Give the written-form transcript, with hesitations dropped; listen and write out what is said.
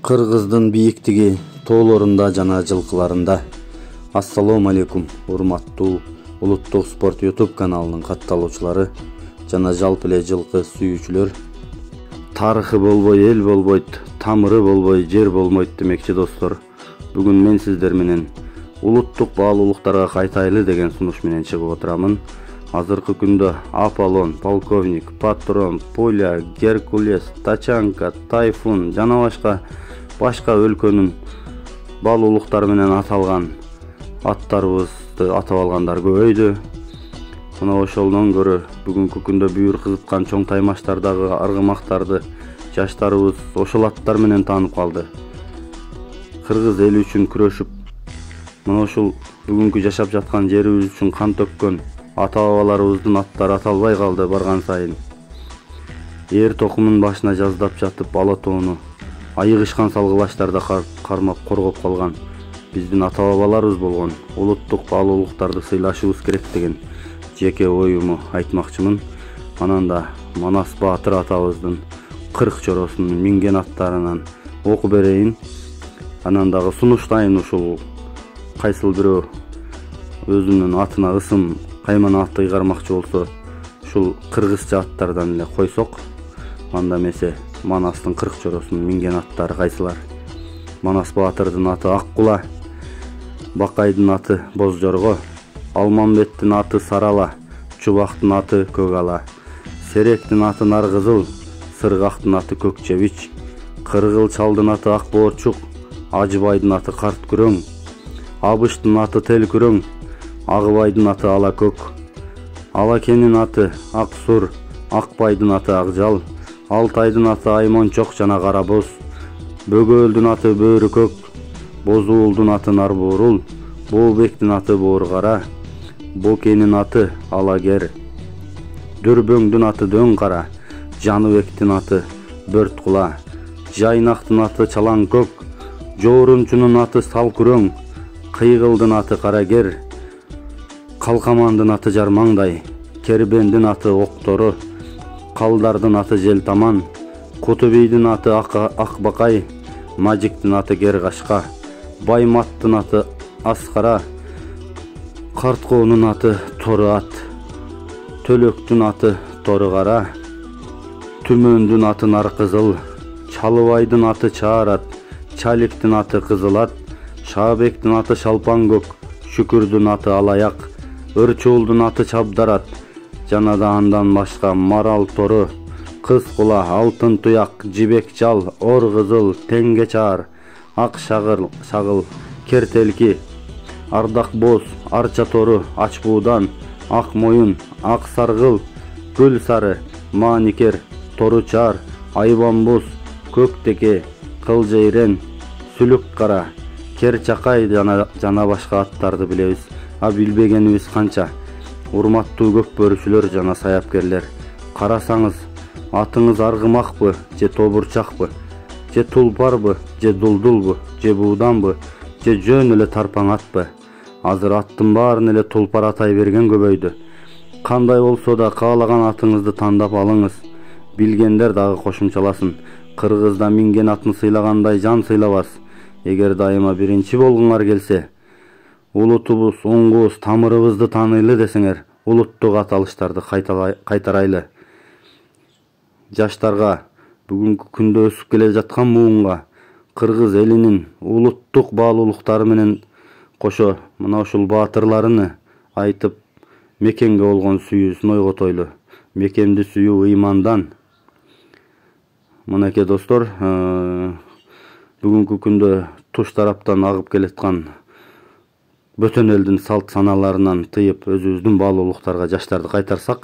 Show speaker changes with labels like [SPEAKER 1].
[SPEAKER 1] Кыргыздын бийиктиги тоолорунда жана жылкыларында. Ассалому алейкум, урматтуу улуттук спорт YouTube каналынын катталуучулары жана жалпы эле жылкы сүйүүчүлөр. Тарыхы болбой эл болбойт, тамыры болбой жер болмойт демекчи достор. Бүгүн мен сиздер менен улуттук баалуулуктарга кайтайлы деген сунуш менен чыгып отурамын. Азыркы күндө Аполлон, Полковник, Патрон, Пуля, Геркулес, Тачанка, Тайфун жана башка өлкөнүн баалуулуктары менен аталган аттарыбызды атап алгандар көбөйдү. Мына ошолдон көрө бүгүнкү күндө бүйүр кызыткан чоң таймаштардагы аргымактарды жаштарыбыз ошол аттар менен таанып калды. Кыргыз эли үчүн күрөшүп, мына ушул бүгүнкү жашап жаткан жерибиз үчүн кан төккөн ата-бабаларыбыздын аттары аталбай калды барган сайын. Эр токумун башына жаздап жатып ала тоону айыгышкан салгылаштарда кармап коргоп калган биздин ата-бабаларыбыз болгон улуттук баалуулуктарды сыйлашыбыз керек деген жеке оюму айтмакчымын. Анан да Манас Баатыр атабыздын 40 чоросунун минген аттарынан окуп берейин. Анан дагы сунуштайын, ушул кайсыл бирөө өзүнүн атына ысым каймана атты ыйгармакчы болсо, ушул кыргызча аттардан эле койсок. Анда эмесе Манастын 40 чоросунун минген аттары кайсылар? Манас Баатырдын аты Аккула, Бакайдын аты Бозжорго, Алмамбеттин аты Сарала, Чубактын аты Көгала, Серектин аты Наркызыл, Сыргактын аты Көкчебич, Кыргыл чалдын аты Акбоорчук, Ажыбайдын аты Карткүрөң, Абыштын аты Телкүрөң, Агыбайдын аты Алакөк, Алакенин аты Аксур, Акбайдын аты Акжал, Алтайдын аты Аймончок жана Карабоз, Бөгөөлдүн аты Бөрүкөк, Бозуулдун аты Нарбуурул, Бообектин аты Бооркара, Бокенин аты Алагер, Дүрбөңдүн аты Дөңкара, Жаныбектин аты Бөрткула, Жайнактын аты Чалаңкөк, Жоорунчунун аты Салкүрөң, Кыйгылдын аты Карагер, Калкамандын аты Жармаңдай, Кербендин аты Октору, Калдардын аты Желтаман, Кутубийдин аты Акбакай, Мажиктин аты Гергашка, Байматтын аты Аскара, Карткоонун аты Торуат, Төлөктүн аты Торукара, Түмөндүн аты Наркызыл, Чалыбайдын аты Чаарат, Чаликтин аты Кызылат, Шаабектин аты Шалпаңкөк, Шүкүрдүн аты Алаяк, Өрчүүлдүн аты Чабдарат, жана да андан башка Марал Тору, Кыз Кула, Алтын Туяк, Жибек Жал, Ор Кызыл, Теңге Чаар, Ак Шагыл, Кертелки, Ардак Боз, Арча Тору, Ач Буудан, Ак Моюн, Ак Саргыл, Гүл Сары, Maanikер, Торучар, Айбанбоз, Көктеке, Кылжейрен, Сүлүк Кара, Керчакай жана башка аттарды билебиз. А билбегенибиз канча. Урматтуу көк бөрүчүлөр жана саяпкерлер, карасаңыз атыңыз аргымакпы, же тобурчакпы, же тулпарбы, же дулдулбу, же бууданбы, же жөн эле тарпаң атпы? Азыр аттын баарын эле тулпар атай берген көбөйдү. Кандай болсо да каалаган атыңызды тандап алыңыз. Билгендер дагы кошумчаласын. Кыргызда минген атын сыйлагандай жан сыйлабас. Эгер дайыма биринчи болгуңар келсе, улутубуз, оңгубуз, тамырыбызды тааныйлы десеңер, улуттук аталыштарды кайтарайлы. Жаштарга, бүгүнкү күндө өсүп келе жаткан муунга, кыргыз элинин улуттук баалуулуктары менен кошо мына ушул баатырларыны айтып, мекенге болгон сүйүүсүн ойготойлу. Мекенди сүйүү ыймандан. Мынакей достор, бүгүнкү күндө туш тараптан агып келаткан бөтөн элдин салт саналарынан тыйып, өзүбүздүн баалуулуктарга жаштарды кайтарсак,